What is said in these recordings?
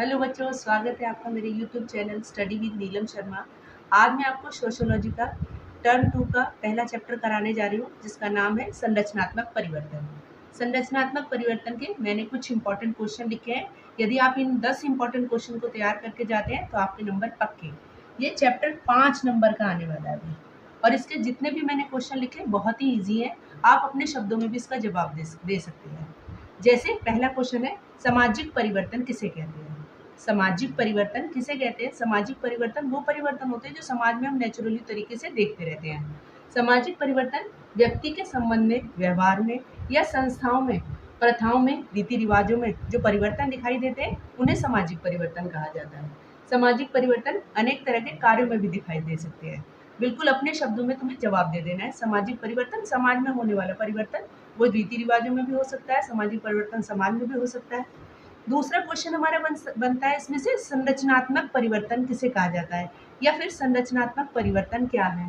Hello बच्चों, स्वागत है आपका मेरे YouTube channel study with Neelam Sharma. आज मैं आपको सोशियोलॉजी का टर्म 2 का पहला चैप्टर कराने जा रही हूँ, जिसका नाम है संरचनात्मक परिवर्तन। संरचनात्मक परिवर्तन के मैंने कुछ इंपॉर्टेंट क्वेश्चन लिखे हैं। यदि आप इन 10 इंपॉर्टेंट क्वेश्चन को तैयार करके जाते हैं तो आपके नंबर पक्के। ये चैप्टर 5 नंबर का आने वाला है अभी, और इसके जितने भी मैंने क्वेश्चन लिखे बहुत ही ईजी है। आप अपने शब्दों में भी इसका जवाब दे सकते हैं। जैसे पहला क्वेश्चन है, सामाजिक परिवर्तन किसे कहते हैं? सामाजिक परिवर्तन किसे कहते हैं? सामाजिक परिवर्तन वो परिवर्तन होते हैं जो समाज में हम नेचुरली तरीके से देखते रहते हैं। सामाजिक परिवर्तन व्यक्ति के संबंध में, व्यवहार में या संस्थाओं में, प्रथाओं में, रीति रिवाजों में जो परिवर्तन दिखाई देते हैं उन्हें सामाजिक परिवर्तन कहा जाता है। सामाजिक परिवर्तन अनेक तरह के कार्यों में भी दिखाई दे सकते हैं। बिल्कुल अपने शब्दों में तुम्हें जवाब दे देना है। सामाजिक परिवर्तन समाज में होने वाला परिवर्तन, वो रीति रिवाजों में भी हो सकता है, सामाजिक परिवर्तन समाज में भी हो सकता है। दूसरा क्वेश्चन हमारा बनता है इसमें से, संरचनात्मक परिवर्तन किसे कहा जाता है, या फिर संरचनात्मक परिवर्तन क्या है?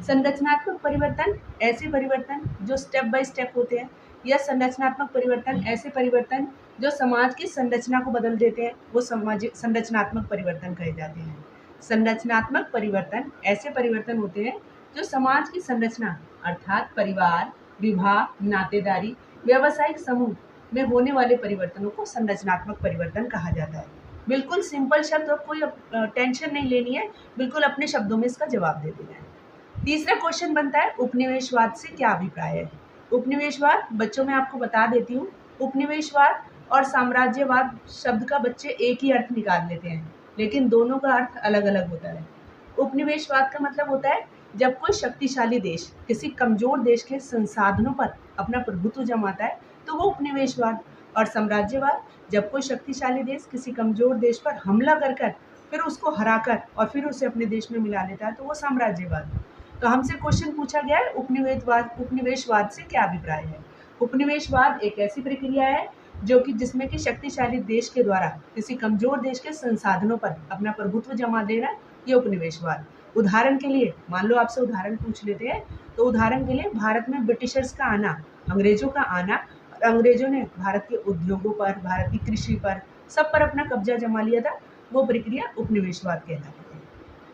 संरचनात्मक परिवर्तन ऐसे परिवर्तन जो स्टेप बाय स्टेप होते हैं, या संरचनात्मक परिवर्तन ऐसे परिवर्तन जो समाज की संरचना को बदल देते हैं, वो सामाजिक संरचनात्मक परिवर्तन कहे जाते हैं। संरचनात्मक परिवर्तन ऐसे परिवर्तन होते हैं जो समाज की संरचना अर्थात परिवार, विवाह, नातेदारी, व्यावसायिक समूह में होने वाले परिवर्तनों को संरचनात्मक परिवर्तन कहा जाता है। बिल्कुल सिंपल शब्द और कोई टेंशन नहीं लेनी है, बिल्कुल अपने शब्दों में इसका जवाब दे देना है। तीसरा क्वेश्चन बनता है, उपनिवेशवाद से क्या अभिप्राय है? उपनिवेशवाद बच्चों मैं आपको बता देती हूँ, उपनिवेशवाद और साम्राज्यवाद शब्द का बच्चे एक ही अर्थ निकाल लेते हैं, लेकिन दोनों का अर्थ अलग अलग होता है। उपनिवेशवाद का मतलब होता है जब कोई शक्तिशाली देश किसी कमजोर देश के संसाधनों पर अपना प्रभुत्व जमाता है तो वो उपनिवेशवाद, और साम्राज्यवाद जब कोई शक्तिशाली देश किसी कमजोर देश पर हमला कर फिर उसको हराकर और फिर उसे अपने देश में मिला लेता है तो वो साम्राज्यवाद। तो हमसे क्वेश्चन पूछा गया है, उपनिवेशवाद से क्या अभिप्राय है? उपनिवेशवाद एक ऐसी प्रक्रिया है जो कि जिसमें कि शक्तिशाली देश के द्वारा किसी कमजोर देश के संसाधनों पर अपना प्रभुत्व जमा देना, ये उपनिवेशवाद। उदाहरण के लिए मान लो आपसे उदाहरण पूछ लेते हैं, तो उदाहरण के लिए भारत में ब्रिटिशर्स का आना, अंग्रेजों का आना, और अंग्रेजों ने भारत के उद्योगों पर, भारत की कृषि पर, सब पर अपना कब्जा जमा लिया था, वो प्रक्रिया उपनिवेशवाद कहलाती है।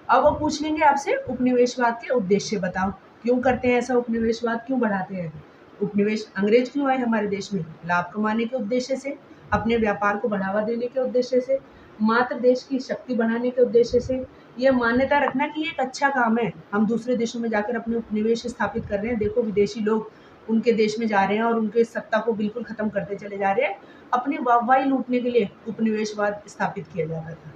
अब वो पूछ लेंगे आपसे, उपनिवेशवाद के उद्देश्य बताओ, क्यों करते हैं ऐसा, उपनिवेशवाद क्यों बढ़ाते हैं? उपनिवेश अंग्रेज क्यों आए हमारे देश में? लाभ कमाने के उद्देश्य से, अपने व्यापार को बढ़ावा देने के उद्देश्य से, मात्र देश की शक्ति बढ़ाने के उद्देश्य से, यह मान्यता रखना कि ये एक अच्छा काम है, हम दूसरे देशों में जाकर अपने उपनिवेश स्थापित कर रहे हैं, देखो विदेशी लोग उनके देश में जा रहे हैं और उनके सत्ता को बिल्कुल खत्म करते चले जा रहे हैं। अपनी वाहवाही लूटने के लिए उपनिवेशवाद स्थापित किया जाता था।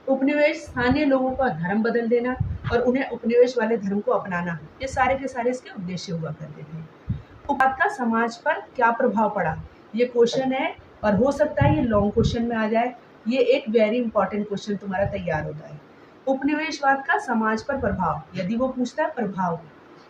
उपनिवेश स्थानीय लोगों का धर्म बदल देना और उन्हें उपनिवेश वाले धर्म को अपनाना, ये सारे के सारे इसके उद्देश्य हुआ करते थे। उपवाद का समाज पर क्या प्रभाव पड़ा, ये क्वेश्चन है, और हो सकता है ये लॉन्ग क्वेश्चन में आ जाए। ये एक वेरी इंपॉर्टेंट क्वेश्चन तुम्हारा तैयार होता है। उपनिवेशवाद का समाज पर प्रभाव, यदि वो पूछता है प्रभाव,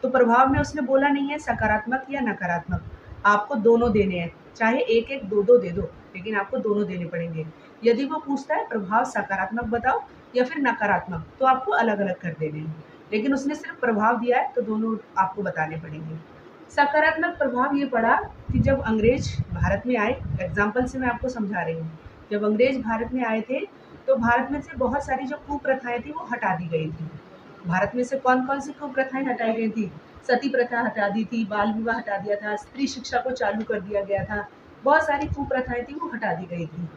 तो प्रभाव में उसने बोला नहीं है सकारात्मक या नकारात्मक, आपको दोनों देने हैं, चाहे एक एक दो दो दे दो, लेकिन आपको दोनों देने पड़ेंगे। यदि वो पूछता है प्रभाव सकारात्मक बताओ या फिर नकारात्मक, तो आपको अलग अलग कर देने हैं, लेकिन उसने सिर्फ प्रभाव दिया है तो दोनों आपको बताने पड़ेंगे। सकारात्मक प्रभाव ये पड़ा कि जब अंग्रेज भारत में आए, एग्जाम्पल से मैं आपको समझा रही हूँ, जब अंग्रेज भारत में आए थे तो भारत में से बहुत सारी जो कुप्रथाएं थी वो हटा दी गई थी। भारत में से कौन कौन सी कुप्रथाएं हटाई गई थी? सती प्रथा हटा दी थी, बाल विवाह हटा दिया था, स्त्री शिक्षा को चालू कर दिया गया था, बहुत सारी कुप्रथाएं थी वो हटा दी गई थी,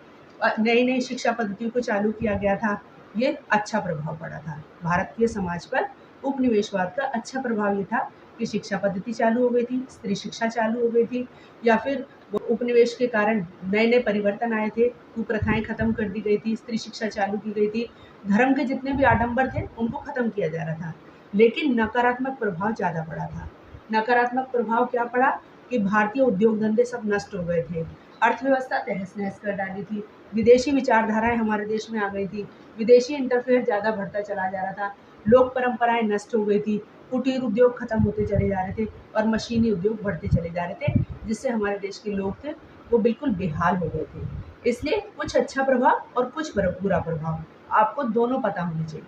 नई नई शिक्षा पद्धतियों को चालू किया गया था। ये अच्छा प्रभाव पड़ा था भारत के समाज पर। उपनिवेशवाद का अच्छा प्रभाव ये था कि शिक्षा पद्धति चालू हो गई थी, स्त्री शिक्षा चालू हो गई थी, या फिर उपनिवेश के कारण नए नए परिवर्तन आए थे, कुप्रथाएं खत्म कर दी गई थी, स्त्री शिक्षा चालू की गई थी, धर्म के जितने भी आडंबर थे उनको खत्म किया जा रहा था। लेकिन नकारात्मक प्रभाव ज़्यादा पड़ा था। नकारात्मक प्रभाव क्या पड़ा कि भारतीय उद्योग धंधे सब नष्ट हो गए थे, अर्थव्यवस्था तहस नहस कर डाली थी, विदेशी विचारधाराएं हमारे देश में आ गई थी, विदेशी इंटरफेयर ज़्यादा बढ़ता चला जा रहा था, लोक परंपराएं नष्ट हो गई थी, कुटीर उद्योग खत्म होते चले जा रहे थे और मशीनी उद्योग बढ़ते चले जा रहे थे, जिससे हमारे देश के लोग थे वो बिल्कुल बेहाल हो गए थे। इसलिए कुछ अच्छा प्रभाव और कुछ बुरा प्रभाव, आपको दोनों पता होने चाहिए।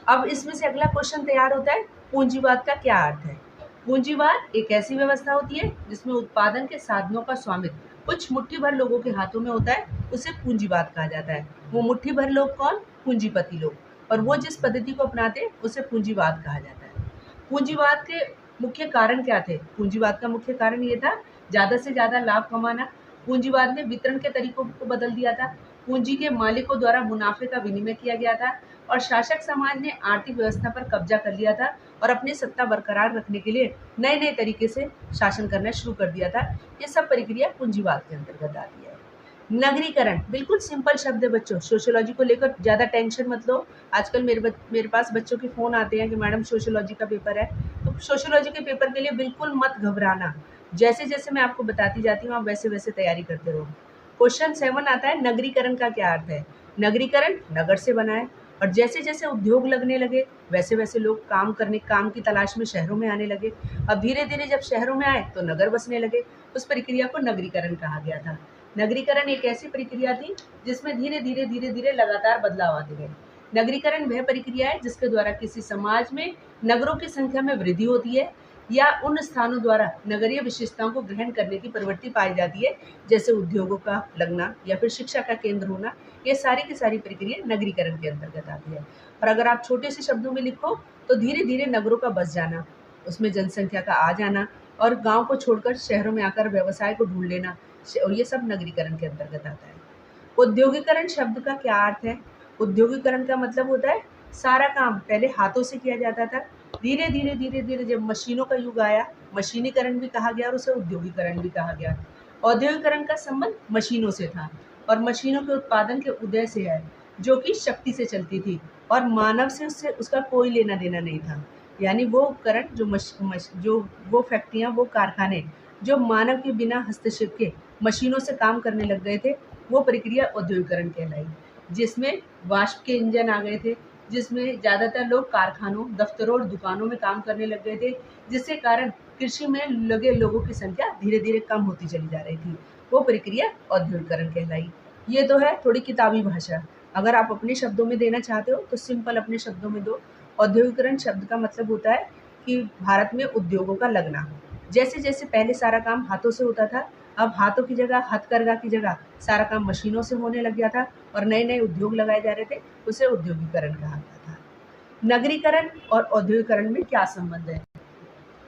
अब इसमें से अगला क्वेश्चन तैयार होता है, पूंजीवाद का क्या अर्थ है? पूंजीवाद एक ऐसी व्यवस्था होती है जिसमें उत्पादन के साधनों का स्वामित्व कुछ मुट्ठी भर लोगों के हाथों में होता है, उसे पूंजीवाद कहा जाता है। वो मुट्ठी भर लोग कौन? पूंजीपति लोग। और वो जिस पद्धति को अपनाते हैं उसे पूंजीवाद कहा जाता है। पूंजीवाद के मुख्य कारण क्या थे? पूंजीवाद का मुख्य कारण ये था ज्यादा से ज्यादा लाभ कमाना। पूंजीवाद ने वितरण के तरीकों को बदल दिया था। पूंजी के मालिकों द्वारा मुनाफे का विनिमय किया गया था और शासक समाज ने आर्थिक व्यवस्था पर कब्जा कर लिया था और अपनी सत्ता बरकरार रखने के लिए नए नए तरीके से शासन करना शुरू कर दिया था। ये सब प्रक्रिया पूंजीवाद के अंतर्गत आती है। नगरीकरण बिल्कुल सिंपल शब्द है बच्चों, सोशियोलॉजी को लेकर ज़्यादा टेंशन मत लो। आजकल मेरे पास बच्चों के फ़ोन आते हैं कि मैडम सोशियोलॉजी का पेपर है, तो सोशियोलॉजी के पेपर के लिए बिल्कुल मत घबराना। जैसे जैसे मैं आपको बताती जाती हूँ आप वैसे वैसे तैयारी करते रहो। क्वेश्चन 7 आता है, नगरीकरण का क्या अर्थ है? नगरीकरण नगर से बना है और जैसे जैसे उद्योग लगने लगे वैसे वैसे लोग काम की तलाश में शहरों में आने लगे। अब धीरे धीरे जब शहरों में आए तो नगर बसने लगे। उस प्रक्रिया को नगरीकरण कहा गया था। नगरीकरण एक ऐसी प्रक्रिया थी जिसमें धीरे धीरे लगातार बदलाव आते गए। नगरीकरण वह प्रक्रिया है जिसके द्वारा किसी समाज में नगरों की संख्या में वृद्धि होती है या उन स्थानों द्वारा नगरीय विशेषताओं को ग्रहण करने की प्रवृत्ति पाई जाती है, जैसे उद्योगों का लगना या फिर शिक्षा का केंद्र होना। ये सारी की सारी प्रक्रिया नगरीकरण के अंतर्गत आती है। और अगर आप छोटे से शब्दों में लिखो तो धीरे धीरे नगरों का बस जाना, उसमें जनसंख्या का आ जाना और गांव को छोड़कर शहरों में आकर व्यवसाय को ढूंढ लेना, और ये सब नगरीकरण के अंतर्गत आता है। औद्योगिकरण शब्द का क्या अर्थ है? औद्योगिकरण का मतलब होता है सारा काम पहले हाथों से किया जाता था, धीरे धीरे जब मशीनों का युग आया, मशीनीकरण भी कहा गया और उसे औद्योगिकरण भी कहा गया। औद्योगिकरण का संबंध मशीनों से था और मशीनों के उत्पादन के उदय से है, जो कि शक्ति से चलती थी और मानव से उससे उसका कोई लेना देना नहीं था। यानी वो उपकरण जो वो फैक्ट्रियां, वो कारखाने जो मानव के बिना हस्तक्षेप के मशीनों से काम करने लग गए थे, वो प्रक्रिया औद्योगिकरण कहलाई, जिसमें वाष्प के इंजन आ गए थे, जिसमें ज़्यादातर लोग कारखानों, दफ्तरों और दुकानों में काम करने लग गए थे, जिसके कारण कृषि में लगे लोगों की संख्या धीरे धीरे कम होती चली जा रही थी। वो प्रक्रिया औद्योगिकरण कहलाई। ये तो है थोड़ी किताबी भाषा। अगर आप अपने शब्दों में देना चाहते हो तो सिंपल अपने शब्दों में दो। औद्योगिकरण शब्द का मतलब होता है कि भारत में उद्योगों का लगना। जैसे जैसे पहले सारा काम हाथों से होता था, अब हाथों की जगह, हथकरघा की जगह सारा काम मशीनों से होने लग गया था और नए नए उद्योग लगाए जा रहे थे, उसे औद्योगिकरण कहा गया था। नगरीकरण और औद्योगिकरण में क्या संबंध है?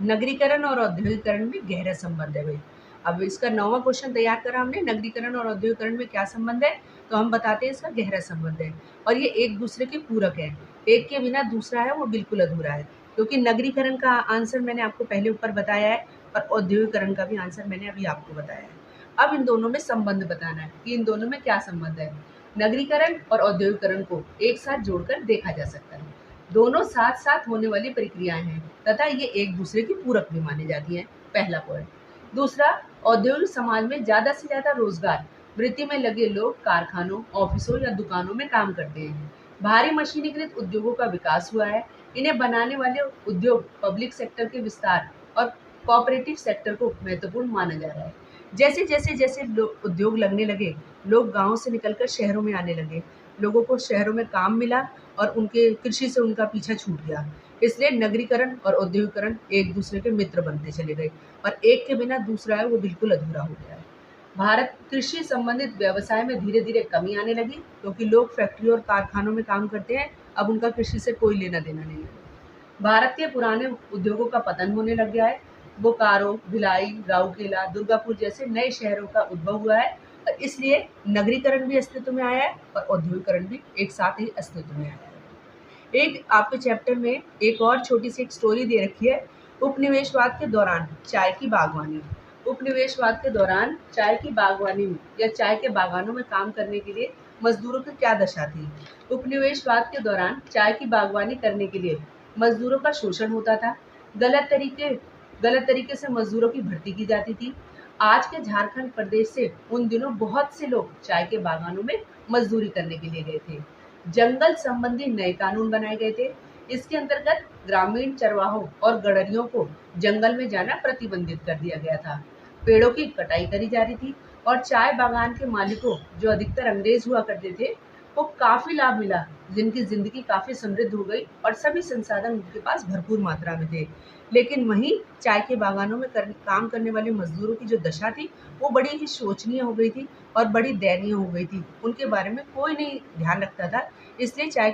नगरीकरण और औद्योगिकरण में गहरा संबंध है भाई। अब इसका 9वां क्वेश्चन तैयार करा हमने, नगरीकरण और औद्योगिकरण में क्या संबंध है, तो हम बताते हैं इसका गहरा संबंध है और ये एक दूसरे के पूरक है। एक के बिना दूसरा है वो बिल्कुल अधूरा है, क्योंकि नगरीकरण का आंसर मैंने आपको पहले ऊपर बताया है और औद्योगिकरण का भी आंसर मैंने अभी आपको बताया है। अब इन दोनों में संबंध बताना है कि इन दोनों में क्या संबंध है। नगरीकरण और औद्योगिकरण को एक साथ जोड़कर देखा जा सकता है। दोनों साथ साथ होने वाली प्रक्रियाएं हैं तथा ये एक दूसरे की पूरक भी मानी जाती हैं, पहला पॉइंट। दूसरा, औद्योगिक समाज में ज्यादा से ज्यादा रोजगार वृत्ति में लगे लोग कारखानों, ऑफिसों या दुकानों में काम करते हैं। भारी मशीनीकृत उद्योगों का विकास हुआ है। इन्हें बनाने वाले उद्योग पब्लिक सेक्टर के विस्तार और कोऑपरेटिव सेक्टर को महत्वपूर्ण माना जा रहा है। जैसे जैसे जैसे उद्योग लगने लगे, लोग गांवों से निकलकर शहरों में आने लगे, लोगों को शहरों में काम मिला और उनके कृषि से उनका पीछा छूट गया। इसलिए नगरीकरण और औद्योगिकरण एक दूसरे के मित्र बनते चले गए और एक के बिना दूसरा है वो बिल्कुल अधूरा हो गया है। भारत कृषि संबंधित व्यवसाय में धीरे धीरे कमी आने लगी, क्योंकि लोग फैक्ट्री और कारखानों में काम करते हैं, अब उनका कृषि से कोई लेना देना नहीं है। भारत के पुराने उद्योगों का पतन होने लग गया है। बोकारो, भिलाई, राउरकेला, दुर्गापुर जैसे नए शहरों का उद्भव हुआ है और इसलिए नगरीकरण भी अस्तित्व में आया है और औद्योगिकरण भी एक साथ ही अस्तित्व में आया है। एक आपके चैप्टर में एक और छोटी सी एक स्टोरी दे रखी है, उपनिवेशवाद के दौरान चाय की बागवानी। उपनिवेशवाद के दौरान चाय की बागवानी में या चाय के बागानों में काम करने के लिए मजदूरों की क्या दशा थी? उपनिवेशवाद के दौरान चाय की बागवानी करने के लिए मजदूरों का शोषण होता था। गलत तरीके से मजदूरों की भर्ती की जाती थी। आज के झारखंड प्रदेश से उन दिनों बहुत से लोग चाय के बागानों में मजदूरी करने के लिए गए थे। जंगल संबंधी नए कानून बनाए गए थे। इसके अंतर्गत ग्रामीण चरवाहों और गड़रियों को जंगल में जाना प्रतिबंधित कर दिया गया था। पेड़ों की कटाई करी जा रही थी और चाय बागान के मालिकों, जो अधिकतर अंग्रेज हुआ करते थे, को काफ़ी लाभ मिला, जिनकी ज़िंदगी काफ़ी समृद्ध हो गई और सभी संसाधन उनके पास भरपूर मात्रा में थे। लेकिन वहीं चाय के बागानों में काम करने वाले मज़दूरों की जो दशा थी, वो बड़ी ही शोचनीय हो गई थी और बड़ी दयनीय हो गई थी। उनके बारे में कोई नहीं ध्यान रखता था, इसलिए चाय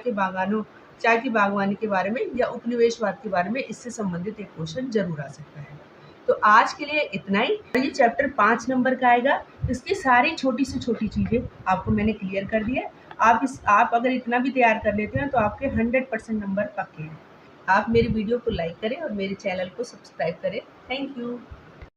की बागवानी के बारे में या उपनिवेशवाद के बारे में इससे संबंधित एक क्वेश्चन ज़रूर आ सकता है। तो आज के लिए इतना ही। ये चैप्टर 5 नंबर का आएगा। इसकी सारी छोटी से छोटी चीज़ें आपको मैंने क्लियर कर दी है। आप अगर इतना भी तैयार कर लेते हैं तो आपके 100% नंबर पक्के हैं। आप मेरी वीडियो को लाइक करें और मेरे चैनल को सब्सक्राइब करें। Thank you.